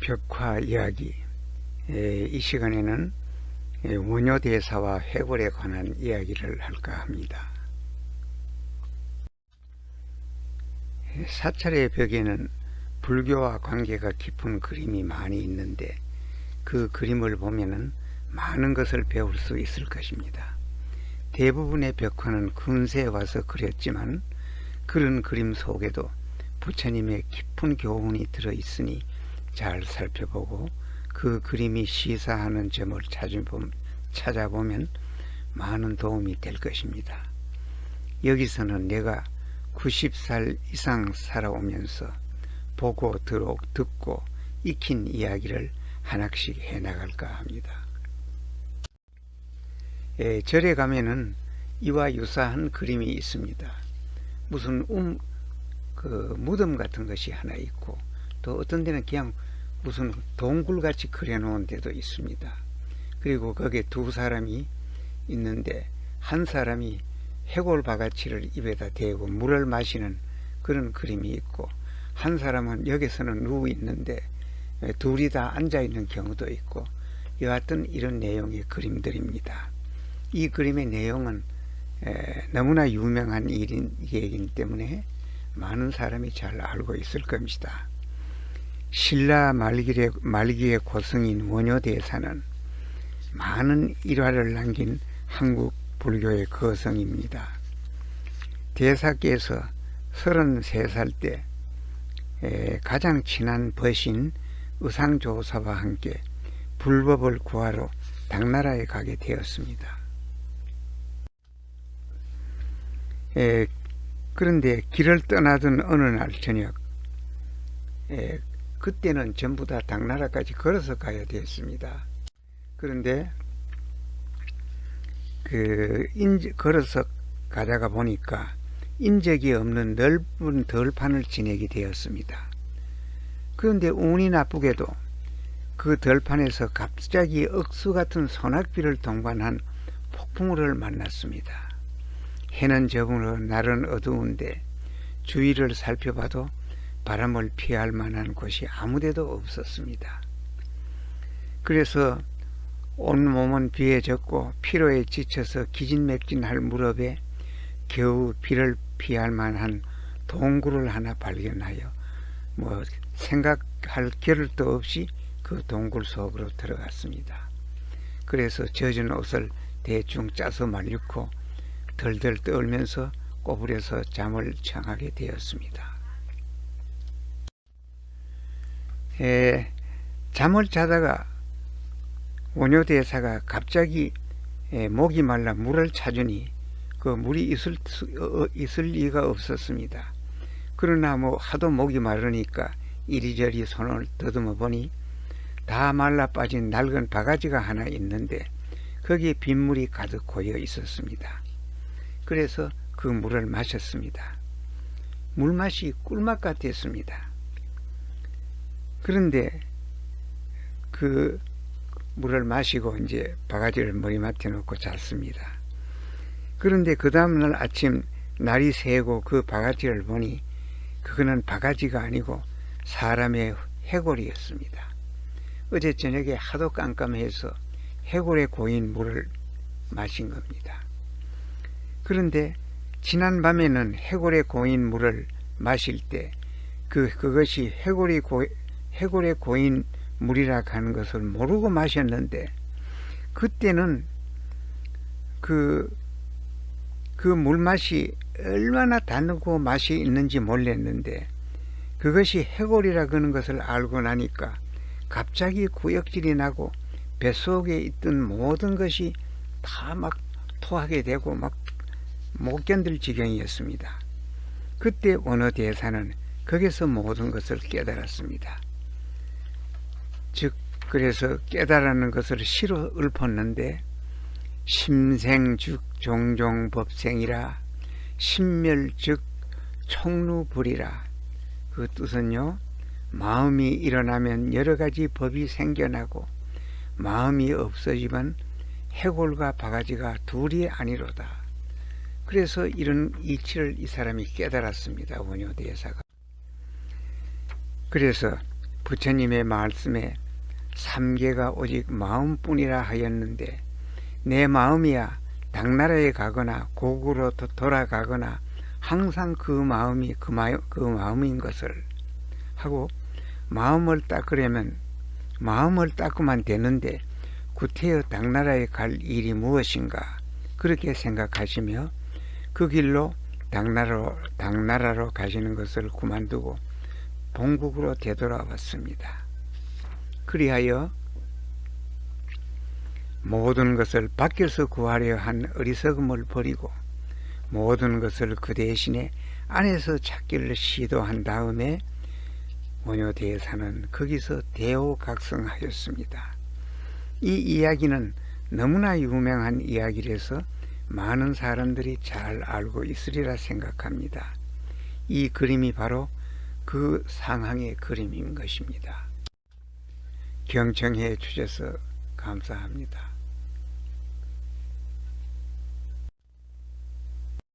벽화 이야기. 이 시간에는 원효대사와 해골에 관한 이야기를 할까 합니다. 사찰의 벽에는 불교와 관계가 깊은 그림이 많이 있는데 그 그림을 보면은 많은 것을 배울 수 있을 것입니다. 대부분의 벽화는 근세에 와서 그렸지만 그런 그림 속에도 부처님의 깊은 교훈이 들어있으니 잘 살펴보고 그 그림이 시사하는 점을 찾아보면 많은 도움이 될 것입니다. 여기서는 내가 90살 이상 살아오면서 보고 듣고 익힌 이야기를 하나씩 해나갈까 합니다. 절에 가면은 이와 유사한 그림이 있습니다. 무슨 무덤 같은 것이 하나 있고, 또 어떤 데는 그냥 무슨 동굴같이 그려놓은 데도 있습니다. 그리고 거기에 두 사람이 있는데 한 사람이 해골 바가지를 입에다 대고 물을 마시는 그런 그림이 있고, 한 사람은 여기서는 누워 있는데 둘이 다 앉아 있는 경우도 있고, 여하튼 이런 내용의 그림들입니다. 이 그림의 내용은 너무나 유명한 얘기이기 때문에 많은 사람이 잘 알고 있을 겁니다. 신라 말기의 고승인 원효대사는 많은 일화를 남긴 한국 불교의 거성입니다. 대사께서 33살 때 가장 친한 벗인 의상조사와 함께 불법을 구하러 당나라에 가게 되었습니다. 그런데 길을 떠나던 어느 날 저녁, 그때는 전부 다 당나라까지 걸어서 가야 되었습니다. 그런데 걸어서 가다가 보니까 인적이 없는 넓은 덜판을 지내게 되었습니다. 그런데 운이 나쁘게도 그 덜판에서 갑자기 억수 같은 소낙비를 동반한 폭풍우를 만났습니다. 해는 저물어 날은 어두운데 주위를 살펴봐도 바람을 피할 만한 곳이 아무데도 없었습니다. 그래서 온몸은 비에 젖고 피로에 지쳐서 기진맥진할 무렵에 겨우 비를 피할 만한 동굴을 하나 발견하여 생각할 겨를도 없이 그 동굴 속으로 들어갔습니다. 그래서 젖은 옷을 대충 짜서 말리고 덜덜 떨면서 꼬부려서 잠을 청하게 되었습니다. 잠을 자다가 원효대사가 갑자기 목이 말라 물을 찾으니 그 물이 있을 리가 없었습니다. 그러나 하도 목이 마르니까 이리저리 손을 더듬어 보니 다 말라 빠진 낡은 바가지가 하나 있는데 거기에 빗물이 가득 고여 있었습니다. 그래서 그 물을 마셨습니다. 물맛이 꿀맛 같았습니다. 그런데 그 물을 마시고 이제 바가지를 머리맡에 놓고 잤습니다. 그런데 그 다음날 아침 날이 새고 그 바가지를 보니 그거는 바가지가 아니고 사람의 해골이었습니다. 어제 저녁에 하도 깜깜해서 해골에 고인 물을 마신 겁니다. 그런데 지난 밤에는 해골에 고인 물을 마실 때 그것이 해골에 고인 물이라 하는 것을 모르고 마셨는데, 그때는 그 물맛이 얼마나 다르고 맛이 있는지 몰랐는데 그것이 해골이라 그러는 것을 알고 나니까 갑자기 구역질이 나고 뱃속에 있던 모든 것이 다 막 토하게 되고 막 못 견딜 지경이었습니다. 그때 원효대사는 거기서 모든 것을 깨달았습니다. 즉 그래서 깨달았는 것을 시로 읊었는데, 심생 즉 종종 법생이라 심멸 즉 총루불이라. 그 뜻은요, 마음이 일어나면 여러 가지 법이 생겨나고 마음이 없어지면 해골과 바가지가 둘이 아니로다. 그래서 이런 이치를 이 사람이 깨달았습니다. 원효대사가. 그래서 부처님의 말씀에 삼계가 오직 마음뿐이라 하였는데 내 마음이야 당나라에 가거나 고국으로 돌아가거나 항상 그 마음이 그 마음인 것을 하고 마음을 닦으려면 마음을 닦으면 되는데 구태여 당나라에 갈 일이 무엇인가 그렇게 생각하시며 그 길로 당나라로 가시는 것을 그만두고 본국으로 되돌아왔습니다. 그리하여 모든 것을 밖에서 구하려 한 어리석음을 버리고 모든 것을 그 대신에 안에서 찾기를 시도한 다음에 원효대사는 거기서 대오각성하였습니다. 이 이야기는 너무나 유명한 이야기라서 많은 사람들이 잘 알고 있으리라 생각합니다. 이 그림이 바로 그 상황의 그림인 것입니다. 경청해 주셔서 감사합니다.